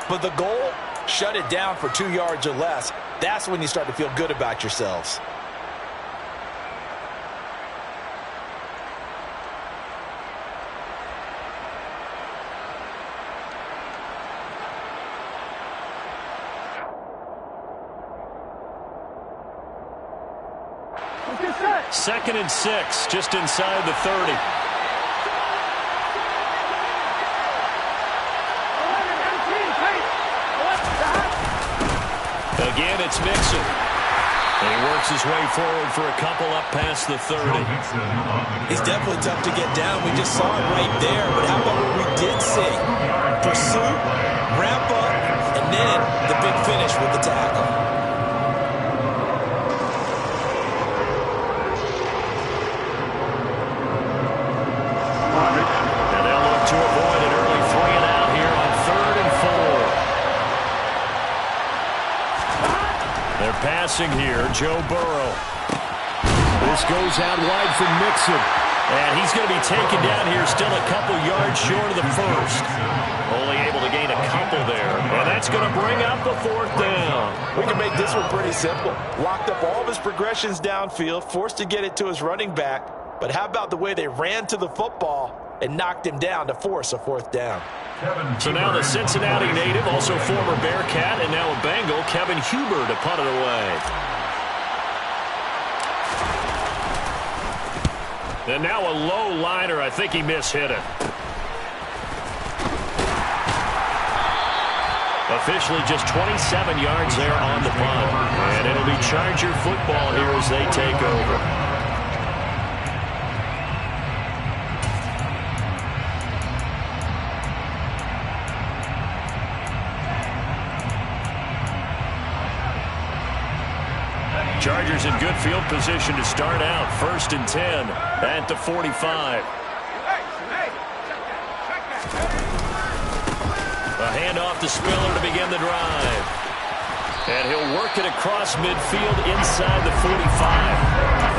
But the goal, shut it down for 2 yards or less. That's when you start to feel good about yourselves. Second and 6, just inside the 30. Again, it's Mixon. And he works his way forward for a couple up past the 30. He's definitely tough to get down. We just saw it right there. But how about what we did see? Pursuit, ramp up, and then the big finish with the tackle. Passing here, Joe Burrow. This goes out wide from Mixon. And he's going to be taken down here, still a couple yards short of the first. Only able to gain a couple there. And that's going to bring up the 4th down. We can make this one pretty simple. Locked up all of his progressions downfield, forced to get it to his running back. But how about the way they ran to the football and knocked him down to force a 4th down? So now the Cincinnati native, also former Bearcat, and now a Bengal, Kevin Huber, to punt it away. And now a low liner. I think he mishit it. Officially just 27 yards there on the punt. And it'll be Charger football here as they take over. Chargers in good field position to start out. 1st and 10 at the 45. A handoff to Spiller to begin the drive. And he'll work it across midfield inside the 45.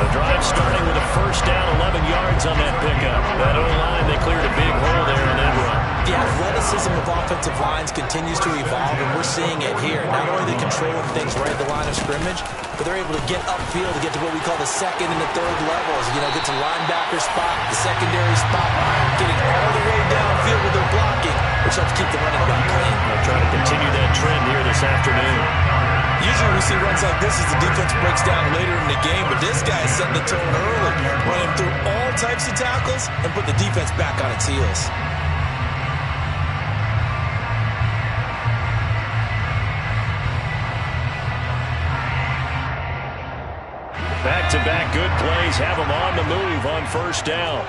The drive starting with a 1st down, 11 yards on that pickup. That O-line, they cleared a big hole there in that run. The athleticism of offensive lines continues to evolve, and we're seeing it here. Not only are they controlling things right at the line of scrimmage, but they're able to get upfield to get to what we call the 2nd and the 3rd levels. You know, get to linebacker spot, the secondary spot, getting all the way downfield with their blocking, which helps keep the running back clean. They'll try to continue that trend here this afternoon. Usually we see runs like this as the defense breaks down later in the game, but this guy is setting the tone early, running through all types of tackles and put the defense back on its heels. Back-to-back good plays have them on the move on 1st down.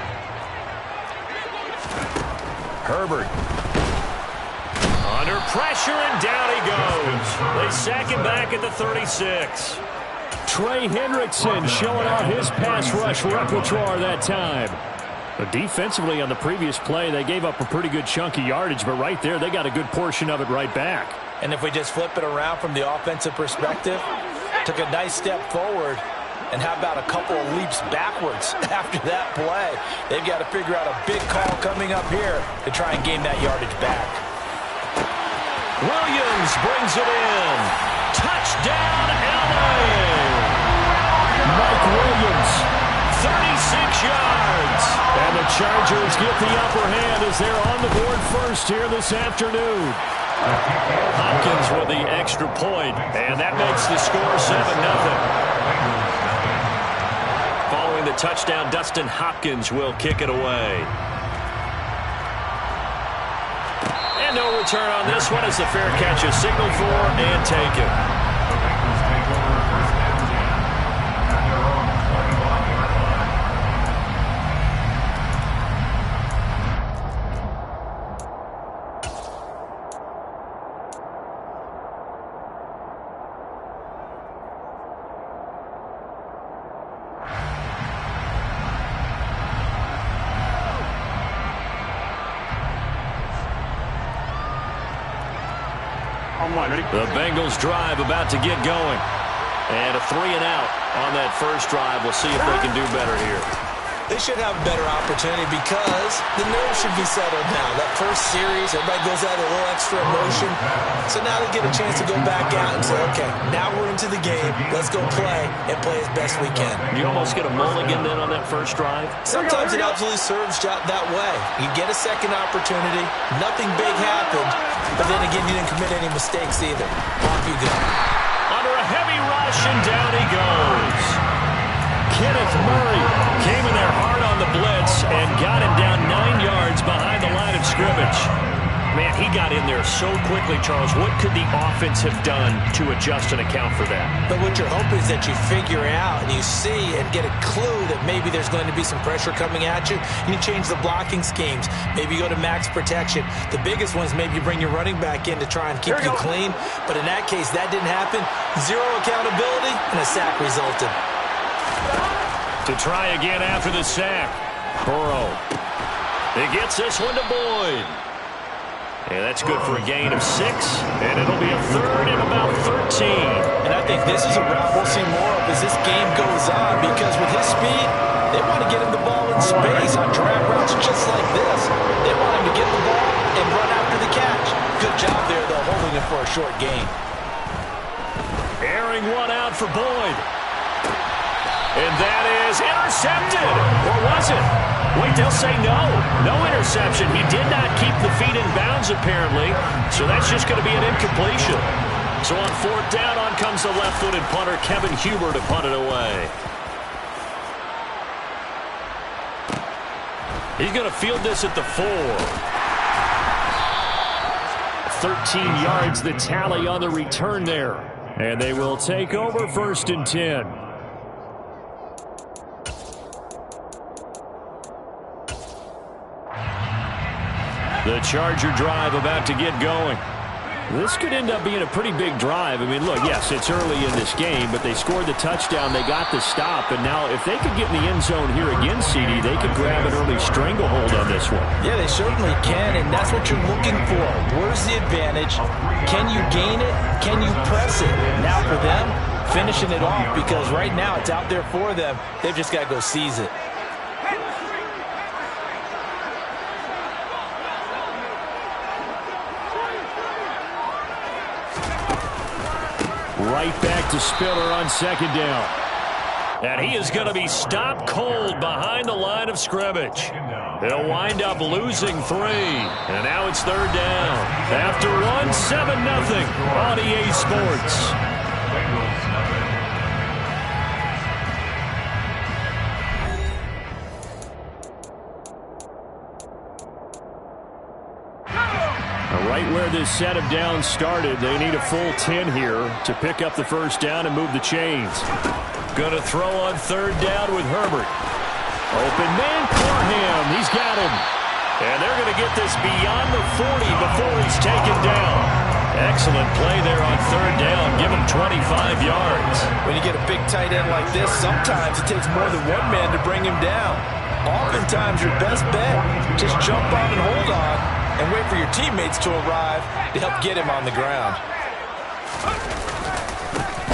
Herbert. Under pressure, and down he goes. They sack him back at the 36. Trey Hendrickson showing off his pass rush repertoire that time. But defensively on the previous play, they gave up a pretty good chunk of yardage, but right there, they got a good portion of it right back. And if we just flip it around from the offensive perspective, took a nice step forward, and how about a couple of leaps backwards after that play? They've got to figure out a big call coming up here to try and gain that yardage back. Williams brings it in. Touchdown, LA. Mike Williams, 36 yards. And the Chargers get the upper hand as they're on the board first here this afternoon. Hopkins with the extra point, and that makes the score 7-0. Following the touchdown, Dustin Hopkins will kick it away. And no return on this one as the fair catch is signaled for and taken. The Bengals drive about to get going. And a 3-and-out on that first drive. We'll see if they can do better here. They should have a better opportunity because the nerves should be settled now. That first series, everybody goes out with a little extra emotion. So now they get a chance to go back out and say, okay, now we're into the game. Let's go play and play as best we can. You almost get a mulligan then on that first drive? Sometimes it absolutely serves that way. You get a second opportunity. Nothing big happened. But then again, you didn't commit any mistakes either. Off you go. Under a heavy rush, and down he goes. Kenneth Murray came in there hard on the blitz and got him down 9 yards behind the line of scrimmage. Man, he got in there so quickly, Charles. What could the offense have done to adjust and account for that? But what you're hoping is that you figure out and you see and get a clue that maybe there's going to be some pressure coming at you. You change the blocking schemes. Maybe you go to max protection. The biggest one is maybe you bring your running back in to try and keep you clean. But in that case, that didn't happen. Zero accountability, and a sack resulted. To try again after the sack. Burrow. He gets this one to Boyd. And that's good for a gain of 6. And it'll be a third and about 13. And I think this is a route we'll see more of as this game goes on, because with his speed, they want to get him the ball in space on drag routes just like this. They want him to get the ball and run after the catch. Good job there, though, holding him for a short gain. Airing one out for Boyd. And that is intercepted. Or was it? Wait, they'll say no. No interception. He did not keep the feet in bounds, apparently. So that's just going to be an incompletion. So on 4th down, on comes the left-footed punter, Kevin Huber, to punt it away. He's going to field this at the 4. 13 yards, the tally on the return there. And they will take over 1st and 10. The Charger drive about to get going. This could end up being a pretty big drive. I mean, look, yes, it's early in this game, but they scored the touchdown, they got the stop, and now if they could get in the end zone here again, CD, they could grab an early stranglehold on this one. Yeah, they certainly can, and that's what you're looking for. Where's the advantage? Can you gain it? Can you press it? Now for them, finishing it off, because right now it's out there for them. They've just got to go seize it. Right back to Spiller on 2nd down. And he is going to be stopped cold behind the line of scrimmage. He'll wind up losing 3. And now it's 3rd down. After 7-0 on EA Sports. Right where this set of downs started, they need a full 10 here to pick up the 1st down and move the chains. Going to throw on 3rd down with Herbert. Open man, Corham. He's got him. And they're going to get this beyond the 40 before he's taken down. Excellent play there on 3rd down. Give him 25 yards. When you get a big tight end like this, sometimes it takes more than one man to bring him down. Oftentimes, your best bet, just jump on and hold on and wait for your teammates to arrive to help get him on the ground.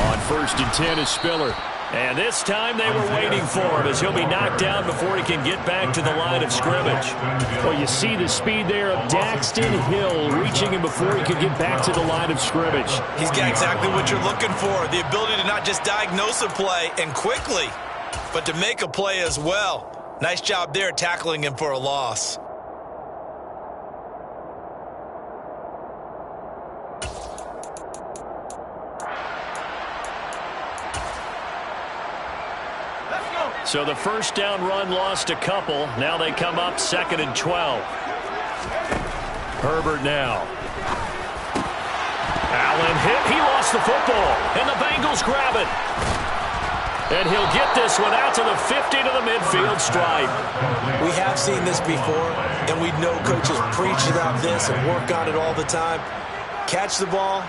On 1st and 10 is Spiller. And this time they were waiting for him as he'll be knocked down before he can get back to the line of scrimmage. Well, you see the speed there of Daxton Hill reaching him before he could get back to the line of scrimmage. He's got exactly what you're looking for, the ability to not just diagnose a play and quickly, but to make a play as well. Nice job there tackling him for a loss. So the 1st down run lost a couple. Now they come up 2nd and 12. Herbert now. Allen hit. He lost the football. And the Bengals grab it. And he'll get this one out to the 50 to the midfield stripe. We have seen this before, and we know coaches preach about this and work on it all the time. Catch the ball.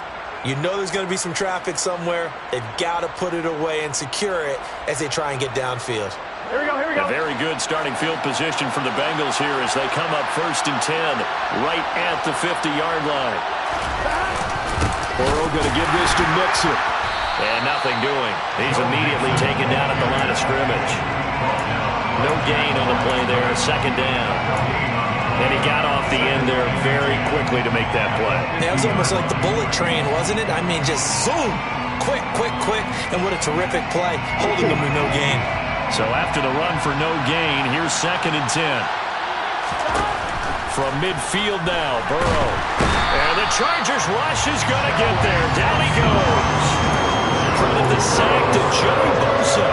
You know there's going to be some traffic somewhere. They've got to put it away and secure it as they try and get downfield. Here we go, here we go. A very good starting field position for the Bengals here as they come up 1st and 10 right at the 50-yard line. Burrow going to give this to Mixon. And nothing doing. He's immediately taken down at the line of scrimmage. No gain on the play there, second down. And he got off the end there very quickly to make that play. Yeah, it was almost like the bullet train, wasn't it? I mean, just zoom. Quick, quick, quick. And what a terrific play, holding them to no gain. So after the run for no gain, here's 2nd and 10. From midfield now, Burrow. And the Chargers rush is going to get there. Down he goes. Credit the sack to Joey Bosa.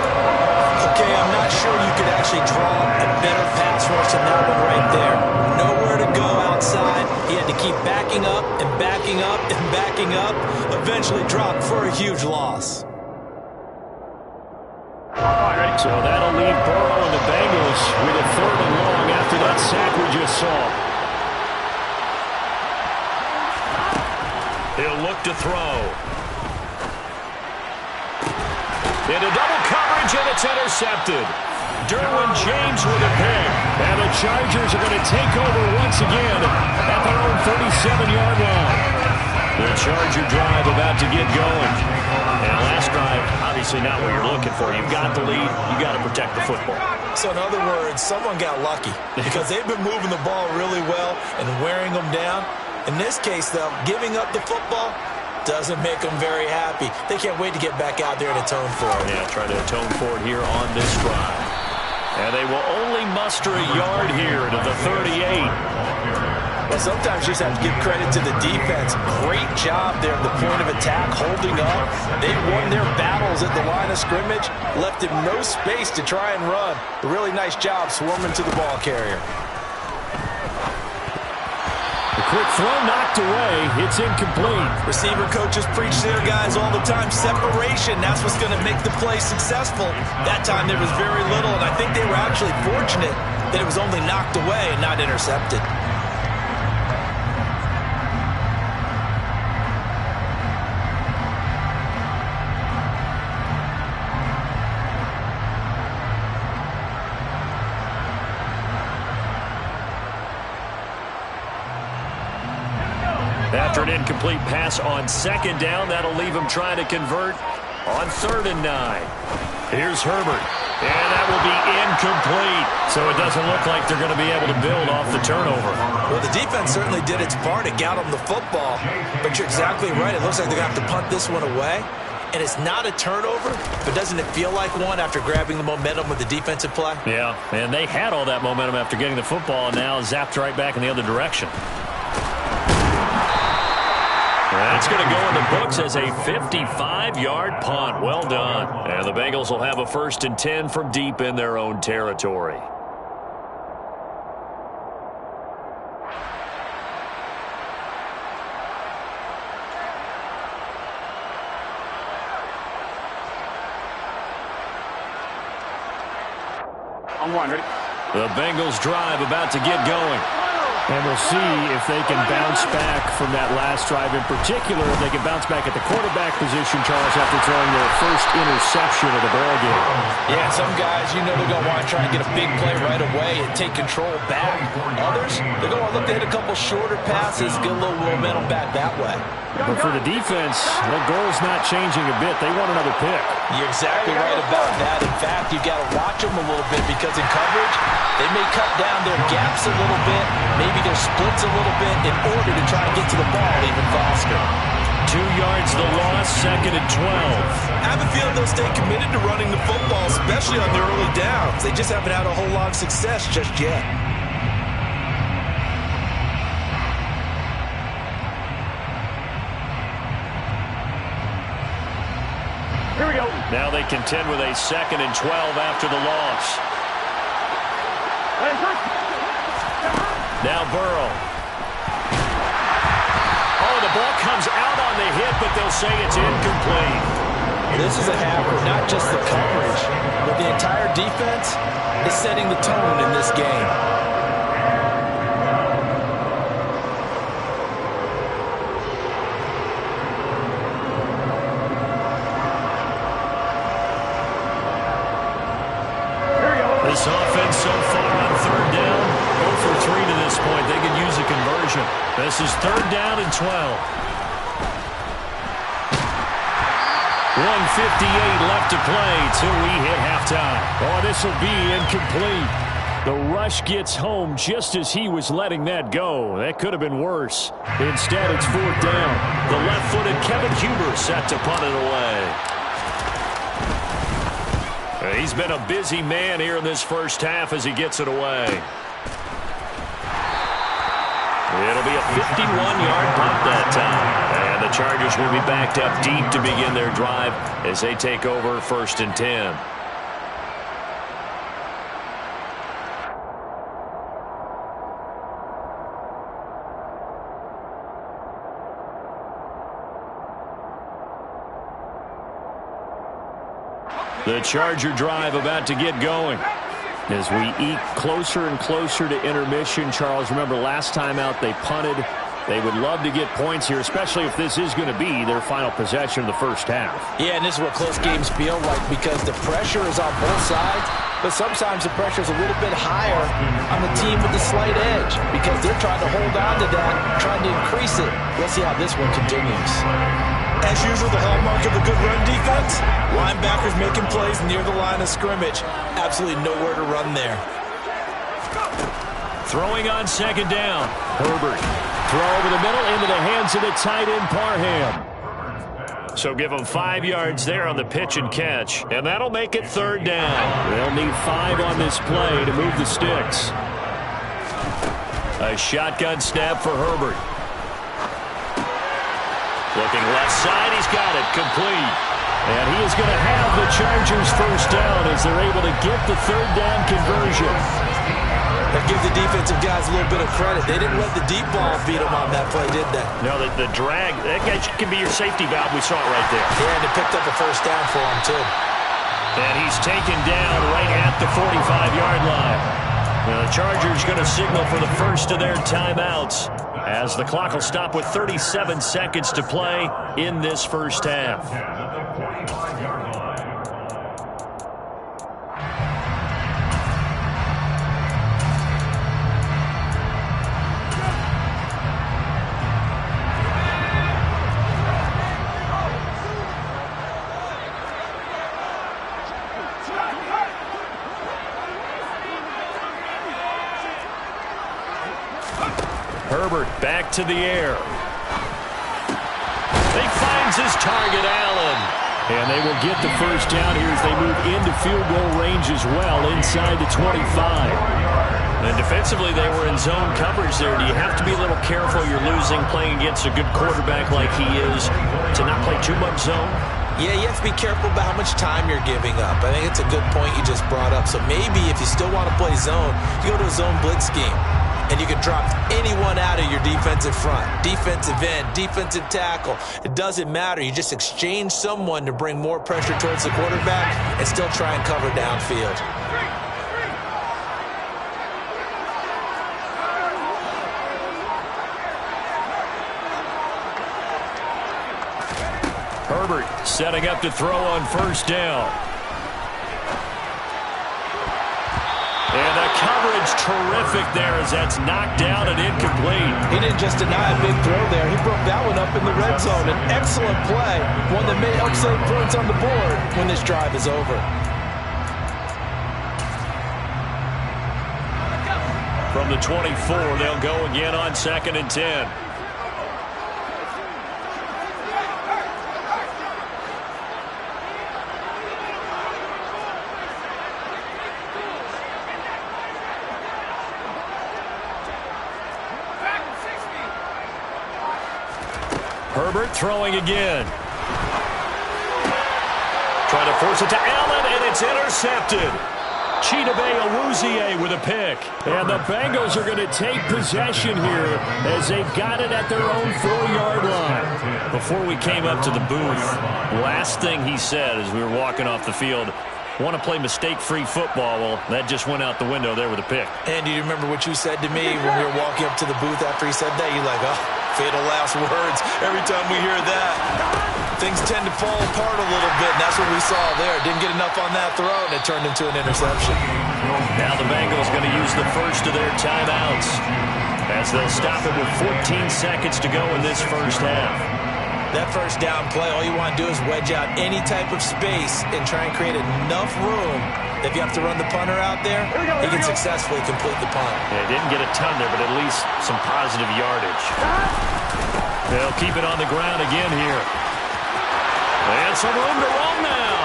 Okay, I'm not sure you could actually draw a better pass rush than that one right there. Nowhere to go outside. He had to keep backing up and backing up and backing up. Eventually dropped for a huge loss. So that'll leave Burrow and the Bengals with a 3rd and long after that sack we just saw. He'll look to throw. Into double coverage, and it's intercepted. Derwin James with a pick. And the Chargers are going to take over once again at their own 37-yard line. The Charger drive about to get going. And last drive, obviously not what you're looking for. You've got the lead. You've got to protect the football. So in other words, someone got lucky because they've been moving the ball really well and wearing them down. In this case, though, giving up the football doesn't make them very happy. They can't wait to get back out there and atone for it. Yeah, try to atone for it here on this drive. And they will only muster a yard here to the 38. Well, sometimes you just have to give credit to the defense. Great job there at the point of attack, holding up. They won their battles at the line of scrimmage, left him no space to try and run. A really nice job swarming to the ball carrier. The quick throw knocked away. It's incomplete. Receiver coaches preach to their guys all the time. Separation, that's what's going to make the play successful. That time there was very little, and I think they were actually fortunate that it was only knocked away and not intercepted. After an incomplete pass on 2nd down, that'll leave him trying to convert on 3rd and 9. Here's Herbert, and that will be incomplete. So it doesn't look like they're going to be able to build off the turnover. Well, the defense certainly did its part. It got them the football, but you're exactly right. It looks like they're going to have to punt this one away, and it's not a turnover, but doesn't it feel like one after grabbing the momentum with the defensive play? Yeah, and they had all that momentum after getting the football, and now zapped right back in the other direction. That's going to go in the books as a 55-yard punt. Well done. And the Bengals will have a 1st and 10 from deep in their own territory. The Bengals drive about to get going. And we'll see if they can bounce back from that last drive. In particular, if they can bounce back at the quarterback position, Charles, after throwing their first interception of the ballgame. Yeah, some guys, you know they're going to want to try and get a big play right away and take control back. Others, they're going to look to hit a couple shorter passes, get a little momentum back that way. But for the defense, the goal's not changing a bit. They want another pick. You're exactly right about that. In fact, you've got to watch them a little bit because in coverage, they may cut down their gaps a little bit, maybe their splits a little bit in order to try to get to the ball even faster. 2 yards the loss, 2nd and 12. I have a feeling they'll stay committed to running the football, especially on their early downs. They just haven't had a whole lot of success just yet. Here we go. Now they contend with a 2nd and 12 after the loss. Now Burrow. Oh, the ball comes out on the hit, but they'll say it's incomplete. This is a half where not just the coverage, but the entire defense is setting the tone in this game. This offense so far on 3rd down, 0 for 3 to this point. They could use a conversion. This is 3rd down and 12. 1:58 left to play till we hit halftime. Oh, this will be incomplete. The rush gets home just as he was letting that go. That could have been worse. Instead, it's fourth down. The left-footed Kevin Huber set to punt it away. He's been a busy man here in this first half as he gets it away. It'll be a 51-yard punt that time. And the Chargers will be backed up deep to begin their drive as they take over 1st and 10. The Charger drive about to get going. As we eke closer and closer to intermission, Charles, remember last time out they punted. They would love to get points here, especially if this is going to be their final possession of the first half. Yeah, and this is what close games feel like because the pressure is on both sides, but sometimes the pressure is a little bit higher on the team with the slight edge because they're trying to hold on to that, trying to increase it. Let's see how this one continues. As usual, the hallmark of a good run defense, linebackers making plays near the line of scrimmage. Absolutely nowhere to run there. Throwing on 2nd down. Herbert. Throw over the middle into the hands of the tight end, Parham. So give them 5 yards there on the pitch and catch, and that'll make it 3rd down. They'll need 5 on this play to move the sticks. A shotgun snap for Herbert. Looking left side, he's got it, complete. And he is going to have the Chargers 1st down as they're able to get the 3rd down conversion. That gives the defensive guys a little bit of credit. They didn't let the deep ball beat them on that play, did they? No, the drag, that can be your safety valve. We saw it right there. Yeah, and it picked up a 1st down for him, too. And he's taken down right at the 45-yard line. Now the Chargers going to signal for the first of their timeouts as the clock will stop with 37 seconds to play in this first half. Herbert back to the air. He finds his target, Allen. And they will get the 1st down here as they move into field goal range as well, inside the 25. And defensively, they were in zone coverage there. Do you have to be a little careful? You're losing playing against a good quarterback like he is to not play too much zone? Yeah, you have to be careful about how much time you're giving up. I think it's a good point you just brought up. So maybe if you still want to play zone, you go to a zone blitz scheme. And you can drop anyone out of your defensive front, defensive end, defensive tackle. It doesn't matter. You just exchange someone to bring more pressure towards the quarterback and still try and cover downfield. Herbert setting up to throw on 1st down. And the coverage terrific there as that's knocked down and incomplete. He didn't just deny a big throw there. He broke that one up in the red zone. An excellent play, one that may help save points on the board when this drive is over. From the 24, they'll go again on 2nd and 10. Herbert throwing again. Trying to force it to Allen, and it's intercepted. Chidobe Awuzie with a pick. And the Bengals are going to take possession here as they've got it at their own 4-yard line. Before we came up to the booth, last thing he said as we were walking off the field, want to play mistake-free football. Well, that just went out the window there with a pick. And do you remember what you said to me when we were walking up to the booth after he said that? You're like, oh, fatal last words. Every time we hear that, things tend to fall apart a little bit, and that's what we saw there. Didn't get enough on that throw, and it turned into an interception. Now the Bengals going to use the first of their timeouts as they'll stop it with 14 seconds to go in this first half. That first down play, all you want to do is wedge out any type of space and try and create enough room. If you have to run the punter out there, he can successfully complete the punt. Yeah, didn't get a ton there, but at least some positive yardage. They'll keep it on the ground again here. And some room to roll now.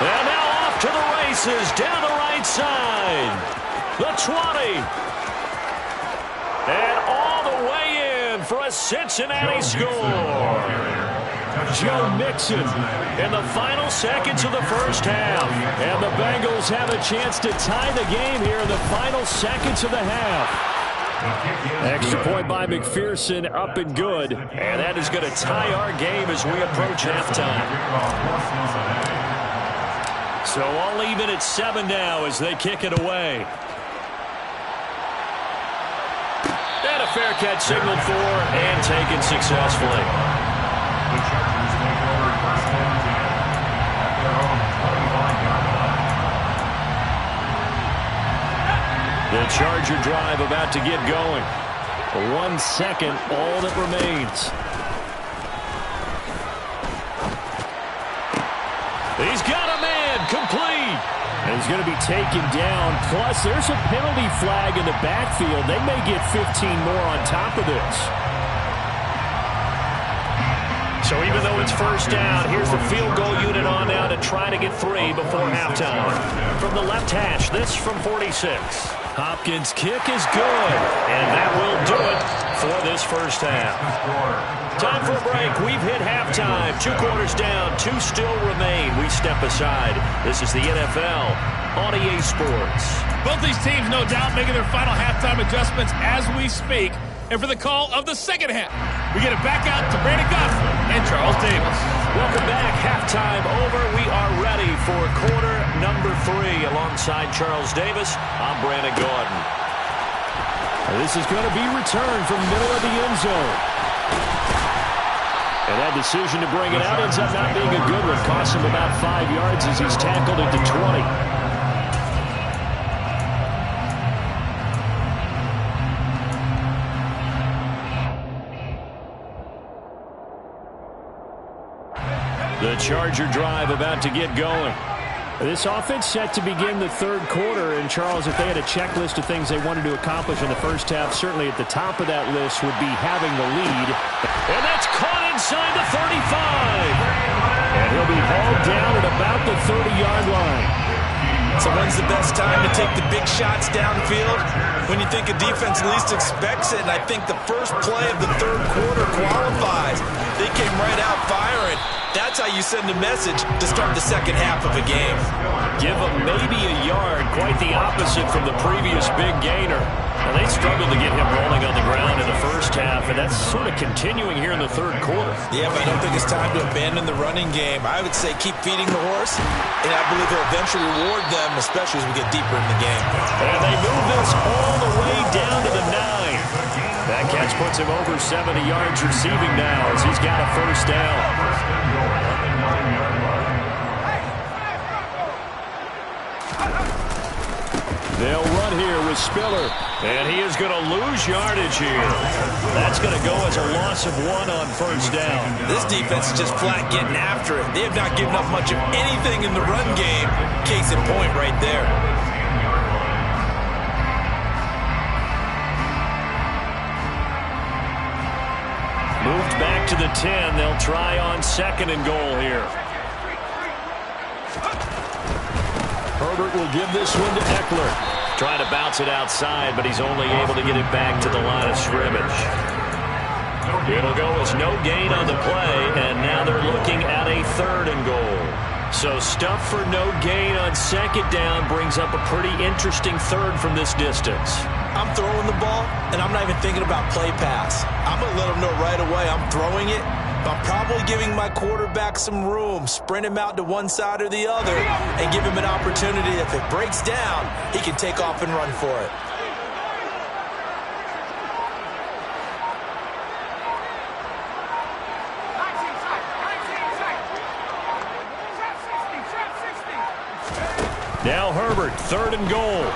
And now off to the races, down the right side. The 20. And all the way in for a Cincinnati score. Joe Mixon in the final seconds of the first half. And the Bengals have a chance to tie the game here in the final seconds of the half. Extra point by McPherson, up and good. And that is going to tie our game as we approach halftime. So all even at 7 now as they kick it away. And a fair catch signaled for and taken successfully. The Charger drive about to get going. 1 second, all that remains. He's got a man, complete. And he's going to be taken down. Plus, there's a penalty flag in the backfield. They may get 15 more on top of this. So even though it's first down, here's the field goal unit on now to try to get 3 before halftime. From the left hash, this from 46. Hopkins' kick is good, and that will do it for this first half. Time for a break. We've hit halftime. 2 quarters down, 2 still remain. We step aside. This is the NFL on EA Sports. Both these teams, no doubt, making their final halftime adjustments as we speak. And for the call of the second half, we get it back out to Brandon Godfrey and Charles Davis. Welcome back. Halftime over. We are ready for quarter number 3 alongside Charles Davis. I'm Brandon Gordon. This is going to be returned from the middle of the end zone. And that decision to bring it out ends up not being a good one. Costs him about 5 yards as he's tackled into 20. The Charger drive about to get going. This offense set to begin the third quarter. And, Charles, if they had a checklist of things they wanted to accomplish in the first half, certainly at the top of that list would be having the lead. And that's caught inside the 35. And he'll be hauled down at about the 30-yard line. So when's the best time to take the big shots downfield? When you think a defense least expects it, and I think the first play of the third quarter qualifies. They came right out firing. That's how you send a message to start the second half of a game. Give them maybe a yard, quite the opposite from the previous big gainer. And they struggled to get him rolling on the ground in the first half, and that's sort of continuing here in the third quarter. Yeah, but I don't think it's time to abandon the running game. I would say keep feeding the horse, and I believe he'll eventually reward them, especially as we get deeper in the game. And they move this all the way down to the 9. That catch puts him over 70 yards receiving now as he's got a first down. They'll run here with Spiller, and he is going to lose yardage here. That's going to go as a loss of 1 on first down. This defense is just flat getting after it. They have not given up much of anything in the run game. Case in point right there. Moved back to the 10. They'll try on 2nd and goal here. Herbert will give this one to Eckler. Trying to bounce it outside, but he's only able to get it back to the line of scrimmage. It'll go as no gain on the play, and now they're looking at a 3rd and goal. So stuff for no gain on 2nd down brings up a pretty interesting 3rd from this distance. I'm throwing the ball, and I'm not even thinking about play pass. I'm going to let them know right away I'm throwing it. But I'm probably giving my quarterback some room, sprint him out to one side or the other, and give him an opportunity. If it breaks down, he can take off and run for it. Now Herbert, 3rd and goal.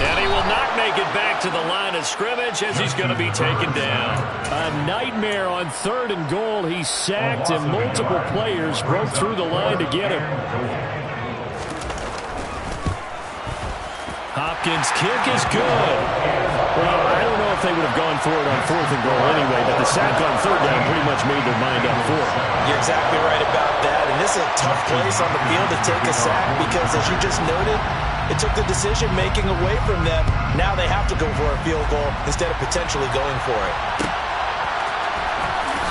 And he will not make it back to the line of scrimmage as he's going to be taken down. A nightmare on 3rd and goal. He sacked and multiple players broke through the line to get him. Hopkins' kick is good. Well, I don't know if they would have gone for it on 4th and goal anyway, but the sack on 3rd down pretty much made their mind up for it. You're exactly right about that, and this is a tough place on the field to take a sack because, as you just noted, it took the decision-making away from them. Now they have to go for a field goal instead of potentially going for it.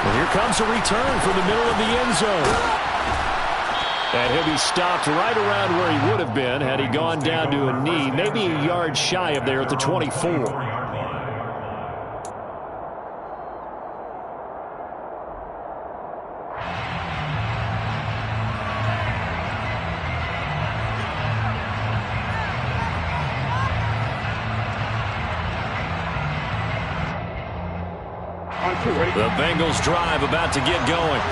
Well, here comes a return from the middle of the end zone. And he'll be stopped right around where he would have been had he gone down to a knee, maybe a yard shy of there at the 24. The Bengals drive about to get going.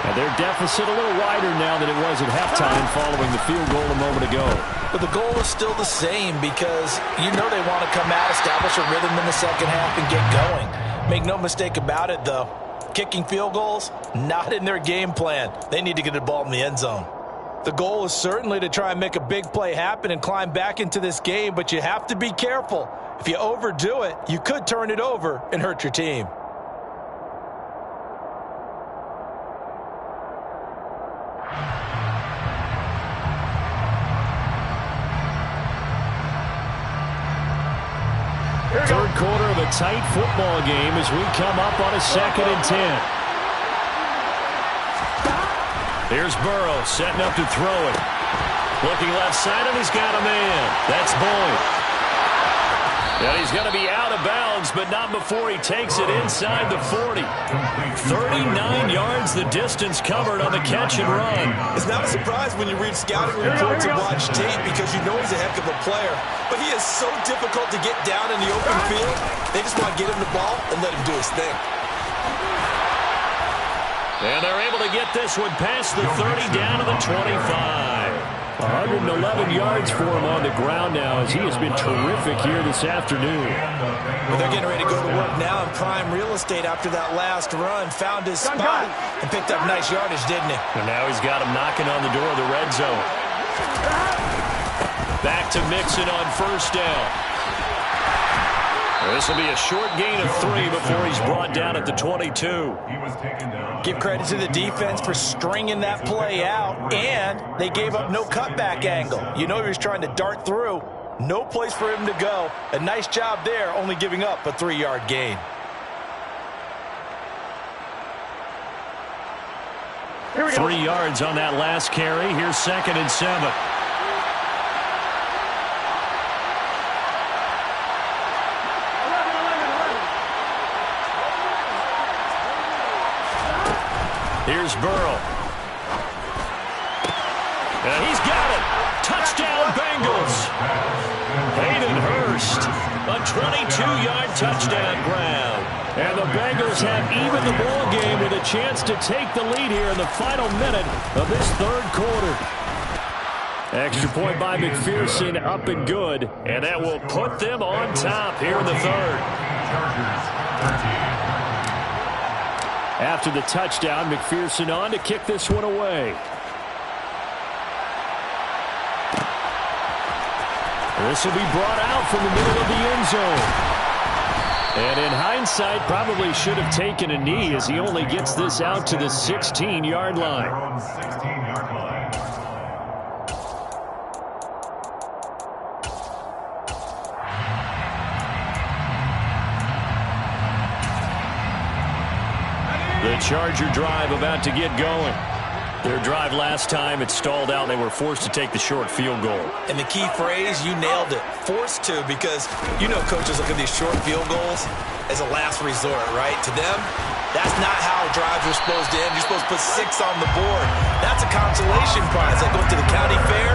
And their deficit a little wider now than it was at halftime following the field goal a moment ago. But the goal is still the same because you know they want to come out, establish a rhythm in the second half, and get going. Make no mistake about it, though. Kicking field goals, not in their game plan. They need to get the ball in the end zone. The goal is certainly to try and make a big play happen and climb back into this game, but you have to be careful. If you overdo it, you could turn it over and hurt your team. Third quarter of a tight football game as we come up on a 2nd and 10. Here's Burrow setting up to throw it. Looking left side, and he's got a man. That's Boyd. And he's going to be out of bounds, but not before he takes it inside the 40. 39 yards the distance covered on the catch and run. It's not a surprise when you read scouting reports and watch tape because you know he's a heck of a player. But he is so difficult to get down in the open field. They just want to get him the ball and let him do his thing. And they're able to get this one past the 30 down to the 25. 111 yards for him on the ground now as he has been terrific here this afternoon. Well, they're getting ready to go to work now in prime real estate after that last run. Found his spot and picked up nice yardage, didn't he? And now he's got him knocking on the door of the red zone. Back to Mixon on 1st down. This will be a short gain of 3 before he's brought down at the 22. Give credit to the defense for stringing that play out, and they gave up no cutback angle. You know he was trying to dart through. No place for him to go. A nice job there, only giving up a 3-yard gain. Here we go. 3 yards on that last carry. Here's 2nd and 7. Here's Burrow. And he's got it. Touchdown, Bengals. Hayden Hurst, a 22-yard touchdown grab. And the Bengals have even the ball game with a chance to take the lead here in the final minute of this 3rd quarter. Extra point by McPherson, up and good. And that will put them on top here in the 3rd. After the touchdown, McPherson on to kick this one away. This will be brought out from the middle of the end zone. And in hindsight, probably should have taken a knee as he only gets this out to the 16-yard line. The Charger drive about to get going. Their drive last time, it stalled out. They were forced to take the short field goal. And the key phrase, you nailed it. Forced to, because you know coaches look at these short field goals as a last resort, right? To them, that's not how drives are supposed to end. You're supposed to put 6 on the board. That's a consolation prize. Like going to the county fair,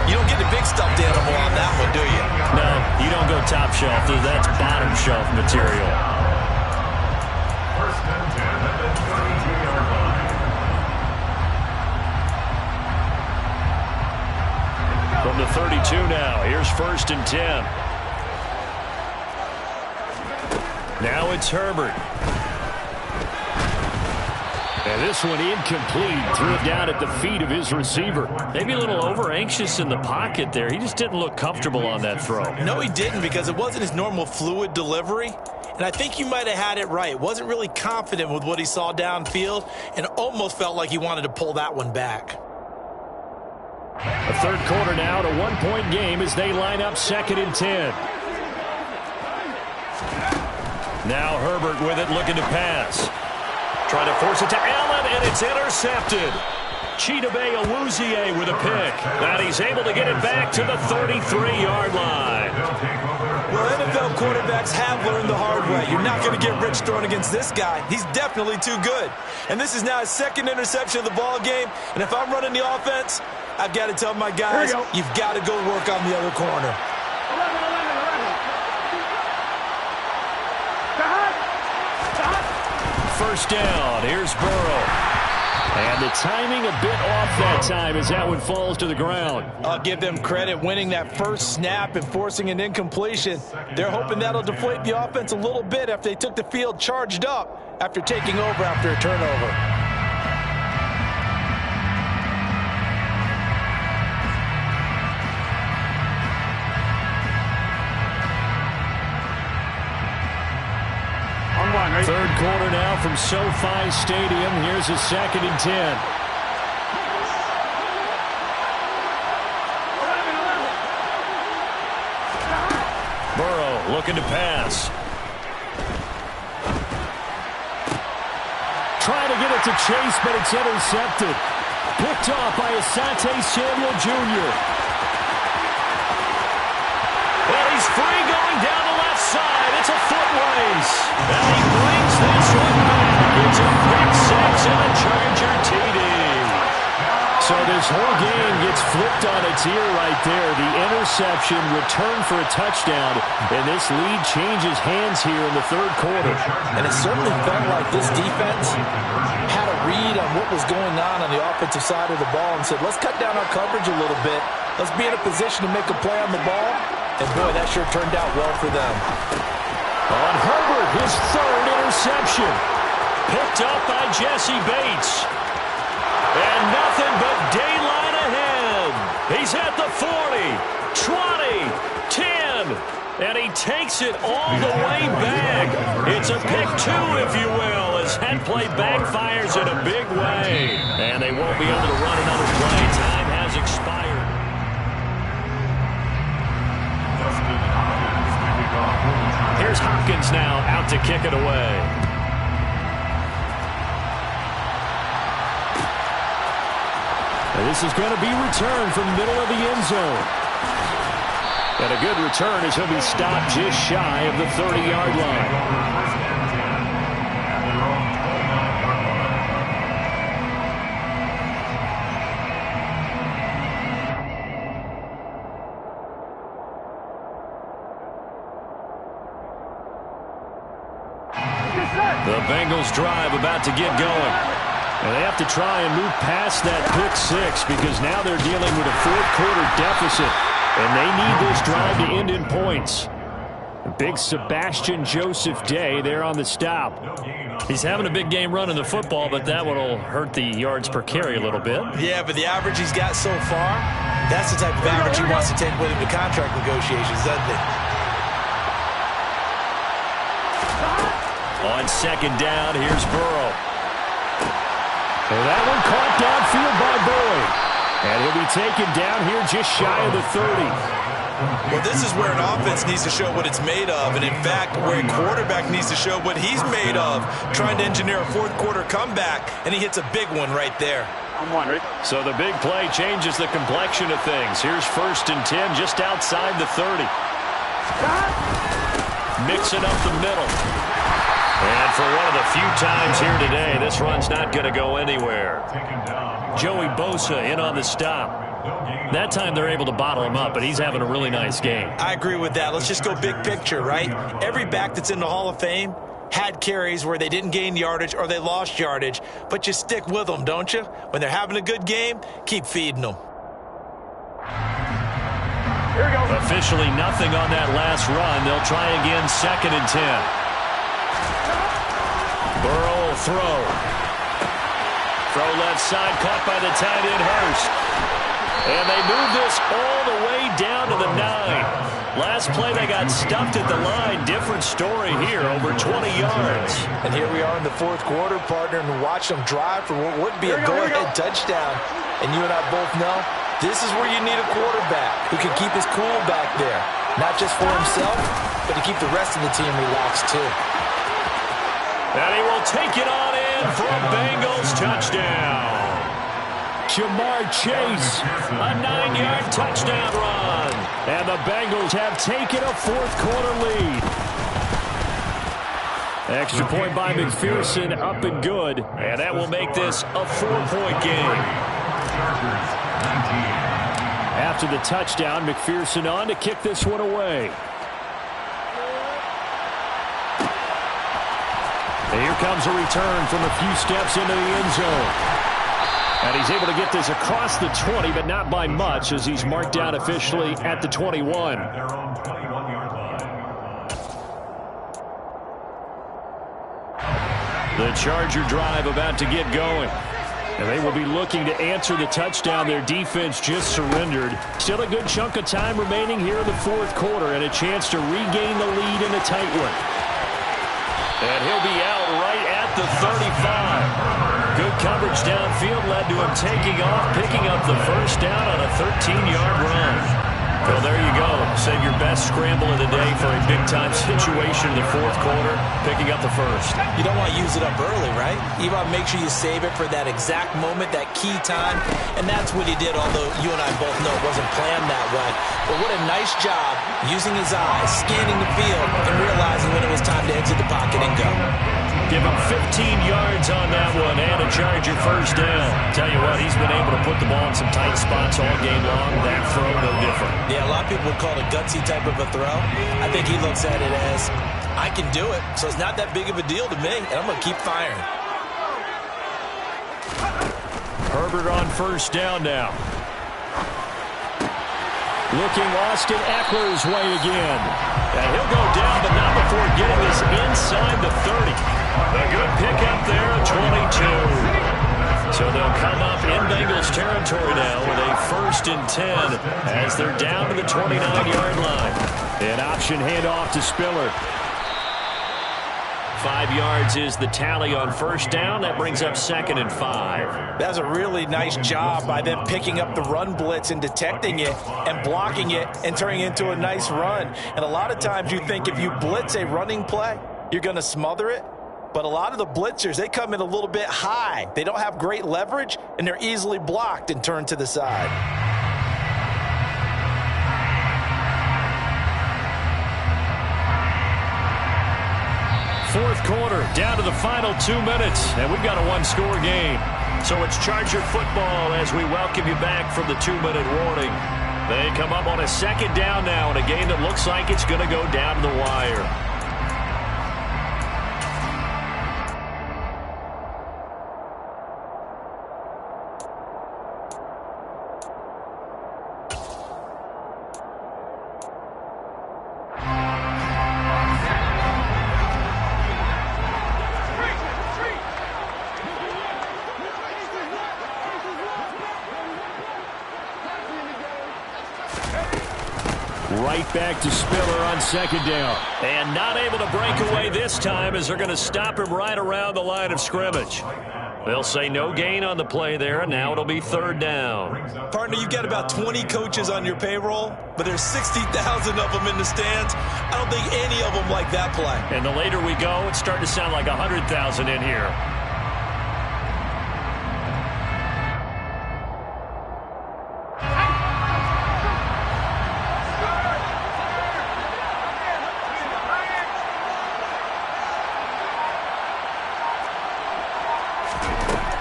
you don't get the big stuffed animal on that one, do you? No, you don't go top shelf. That's bottom shelf material. First and 10 at the 22-yard line. From the 32 now, here's 1st and 10. Now it's Herbert. And this one incomplete. Threw it down at the feet of his receiver. Maybe a little over-anxious in the pocket there. He just didn't look comfortable on that throw. No, he didn't, because it wasn't his normal fluid delivery. And I think you might have had it right. Wasn't really confident with what he saw downfield and almost felt like he wanted to pull that one back. A third quarter now, a one-point game as they line up 2nd and 10. Now Herbert with it, looking to pass. Trying to force it to Allen, and it's intercepted. Chidobe Awuzie with a pick. And he's able to get it back to the 33-yard line. Well, NFL quarterbacks have learned the hard way. You're not going to get rich throwing against this guy. He's definitely too good. And this is now his 2nd interception of the ball game. And if I'm running the offense, I've got to tell my guys, you've got to go work on the other corner. First down. Here's Burrow. And the timing a bit off that time as that one falls to the ground. I'll give them credit winning that first snap and forcing an incompletion. They're hoping that'll deflate the offense a little bit after they took the field charged up after taking over after a turnover. Third quarter now from SoFi Stadium. Here's a 2nd and 10. Burrow looking to pass. Trying to get it to Chase, but it's intercepted. Picked off by Asante Samuel Jr. And he's free going down the left side. It's a foot race. And he brings this one back. It's a pick 6 and a Charger TD. So this whole game gets flipped on its ear right there. The interception, return for a touchdown, and this lead changes hands here in the third quarter. And it certainly felt like this defense had a read on what was going on the offensive side of the ball and said, let's cut down our coverage a little bit. Let's be in a position to make a play on the ball. And, boy, that sure turned out well for them. On Herbert, his 3rd interception. Picked up by Jesse Bates. And nothing but daylight ahead. He's at the 40, 20, 10, and he takes it all the way back. It's a pick 2, if you will, as that play backfires in a big way. And they won't be able to run another play. Time has expired. Here's Hopkins now out to kick it away. And this is going to be returned from the middle of the end zone. And a good return as he'll be stopped just shy of the 30-yard line. The Bengals drive about to get going. And they have to try and move past that pick 6 because now they're dealing with a fourth-quarter deficit. And they need this drive to end in points. A big Sebastian Joseph Day there on the stop. He's having a big game running the football, but that one will hurt the yards per carry a little bit. Yeah, but the average he's got so far, that's the type of average he wants to take with him to contract negotiations, doesn't he? On 2nd down, here's Burrow. And that one caught downfield by Boyd. And he'll be taken down here just shy of the 30. Well, this is where an offense needs to show what it's made of. And, in fact, where a quarterback needs to show what he's made of, trying to engineer a fourth-quarter comeback. And he hits a big one right there. So the big play changes the complexion of things. Here's 1st and 10 just outside the 30. Mixing up the middle. And for one of the few times here today, this run's not going to go anywhere. Joey Bosa in on the stop. That time they're able to bottle him up, but he's having a really nice game. I agree with that. Let's just go big picture, right? Every back that's in the Hall of Fame had carries where they didn't gain yardage or they lost yardage, but you stick with them, don't you? When they're having a good game, keep feeding them. Officially nothing on that last run. They'll try again 2nd and 10. throw. Throw left side, caught by the tight end, Hurst. And they move this all the way down to the 9. Last play, they got stuffed at the line. Different story here, over 20 yards. And here we are in the fourth quarter, partner, and watch them drive for what would be a go-ahead touchdown. And you and I both know this is where you need a quarterback who can keep his cool back there. Not just for himself, but to keep the rest of the team relaxed, too. And he will take it on in for a Bengals touchdown. Jamar Chase, a 9-yard touchdown run. And the Bengals have taken a fourth-quarter lead. Extra point by McPherson, up and good. And that will make this a 4-point game. After the touchdown, McPherson on to kick this one away. And here comes a return from a few steps into the end zone. And he's able to get this across the 20, but not by much, as he's marked down officially at the 21. The Charger drive about to get going. And they will be looking to answer the touchdown their defense just surrendered. Still a good chunk of time remaining here in the fourth quarter, and a chance to regain the lead in a tight one. And he'll be out right at the 35. Good coverage downfield led to him taking off, picking up the first down on a 13-yard run. Well, there you go. Save your best scramble of the day for a big-time situation in the fourth quarter, picking up the first. You don't want to use it up early, right? You want to make sure you save it for that exact moment, that key time, and that's what he did, although you and I both know it wasn't planned that way. But what a nice job using his eyes, scanning the field, and realizing when it was time to exit the pocket and go. Give him 15 yards on that one and a Charger first down. Tell you what, he's been able to put the ball in some tight spots all game long. That throw, no different. Yeah, a lot of people would call it a gutsy type of a throw. I think he looks at it as, I can do it, so it's not that big of a deal to me, and I'm going to keep firing. Herbert on first down now. Looking Austin Eckler's way again. And he'll go down, but not before getting this inside the 30. A good pickup there at 22. So they'll come up in Bengals territory now with a 1st and 10 as they're down to the 29-yard line. An option handoff to Spiller. 5 yards is the tally on first down. That brings up 2nd and 5. That's a really nice job by them picking up the run blitz and detecting it and blocking it and turning it into a nice run. And a lot of times you think if you blitz a running play, you're going to smother it. But a lot of the blitzers, they come in a little bit high. They don't have great leverage, and they're easily blocked and turned to the side. Fourth quarter, down to the final 2 minutes, and we've got a one-score game. So it's Charger football as we welcome you back from the 2-minute warning. They come up on a 2nd down now in a game that looks like it's going to go down to the wire. Right back to Spiller on 2nd down. And not able to break away this time as they're going to stop him right around the line of scrimmage. They'll say no gain on the play there, and now it'll be 3rd down. Partner, you've got about 20 coaches on your payroll, but there's 60,000 of them in the stands. I don't think any of them like that play. And the later we go, it's starting to sound like 100,000 in here.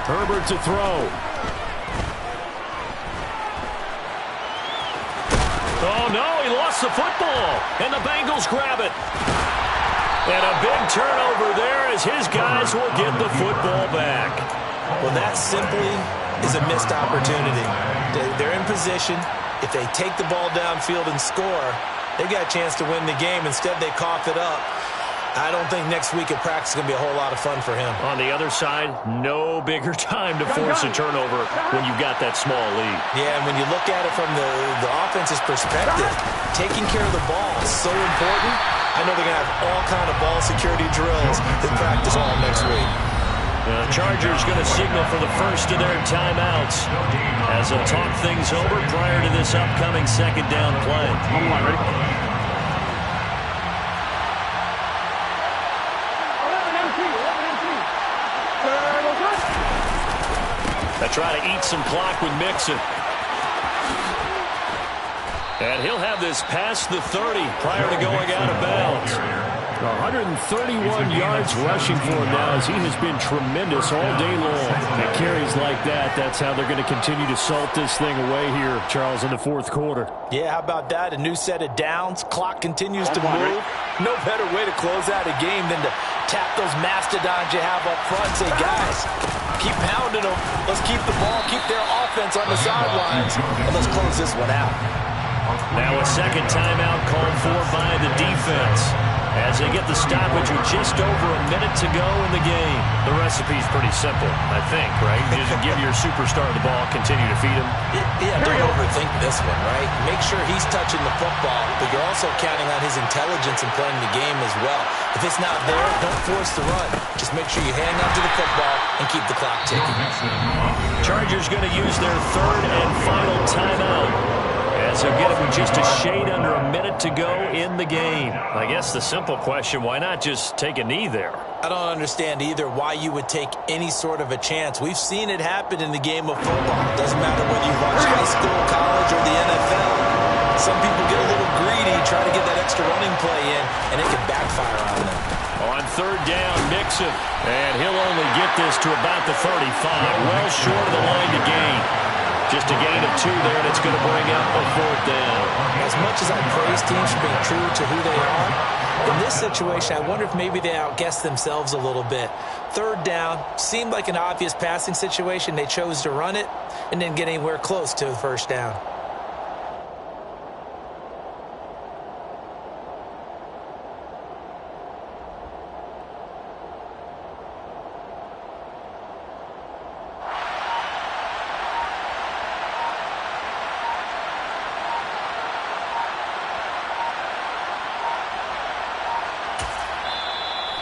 Herbert to throw. Oh, no, he lost the football, and the Bengals grab it. And a big turnover there as his guys will get the football back. Well, that simply is a missed opportunity. They're in position. If they take the ball downfield and score, they've got a chance to win the game. Instead, they cough it up. I don't think next week at practice is going to be a whole lot of fun for him. On the other side, no bigger time to force a turnover when you've got that small lead. Yeah, and when you look at it from the offense's perspective, taking care of the ball is so important. I know they're going to have all kind of ball security drills in practice all next week. The Chargers going to signal for the first of their timeouts as they'll talk things over prior to this upcoming second down play. Ready? They try to eat some clock with Mixon. And he'll have this past the 30 prior to going out of bounds. 131 yards rushing for him now as he has been tremendous all day long. And carries like that, that's how they're going to continue to salt this thing away here, Charles, in the fourth quarter. Yeah, how about that? A new set of downs. Clock continues to move. No better way to close out a game than to tap those mastodons you have up front. Say, guys, keep pounding them. Let's keep the ball, keep their offense on the sidelines, and let's close this one out. Now a second timeout called for by the defense as they get the stoppage with just over a minute to go in the game. The recipe's pretty simple, I think, right? You just give your superstar the ball, continue to feed him. Yeah, don't overthink this one, right? Make sure he's touching the football, but you're also counting on his intelligence in playing the game as well. If it's not there, don't force the run. Just make sure you hang on to the football and keep the clock ticking. Chargers going to use their third and final timeout as they'll get it with just a shade under a minute to go in the game. I guess the simple question, why not just take a knee there? I don't understand either why you would take any sort of a chance. We've seen it happen in the game of football. It doesn't matter whether you watch high school, college, or the NFL. Some people get a little greedy, try to get that extra running play in, and it can backfire on them. On third down, Mixon. And he'll only get this to about the 35. Well short of the line to gain. Just a gain of 2 there, and it's going to bring out a fourth down. As much as I praise teams for being true to who they are, in this situation, I wonder if maybe they outguessed themselves a little bit. Third down seemed like an obvious passing situation. They chose to run it and didn't get anywhere close to the first down.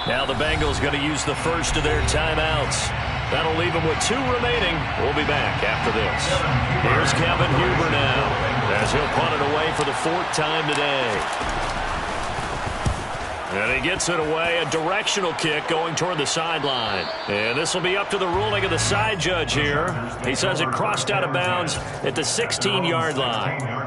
Now the Bengals going to use the first of their timeouts. That'll leave them with 2 remaining. We'll be back after this. Here's Kevin Huber now as he'll punt it away for the 4th time today. And he gets it away, a directional kick going toward the sideline. And this will be up to the ruling of the side judge here. He says it crossed out of bounds at the 16-yard line.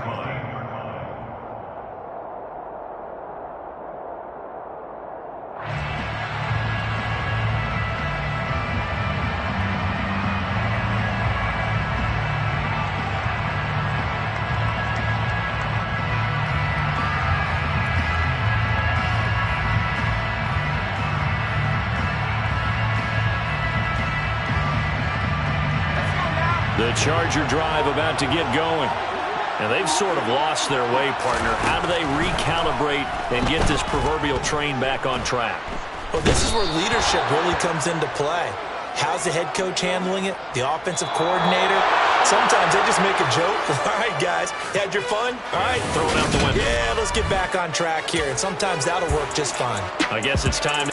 The Charger drive about to get going. And they've sort of lost their way, partner. How do they recalibrate and get this proverbial train back on track? Well, this is where leadership really comes into play. How's the head coach handling it? The offensive coordinator? Sometimes they just make a joke. All right, guys, you had your fun? All right, throw it out the window. Yeah, let's get back on track here. And sometimes that'll work just fine. I guess it's time.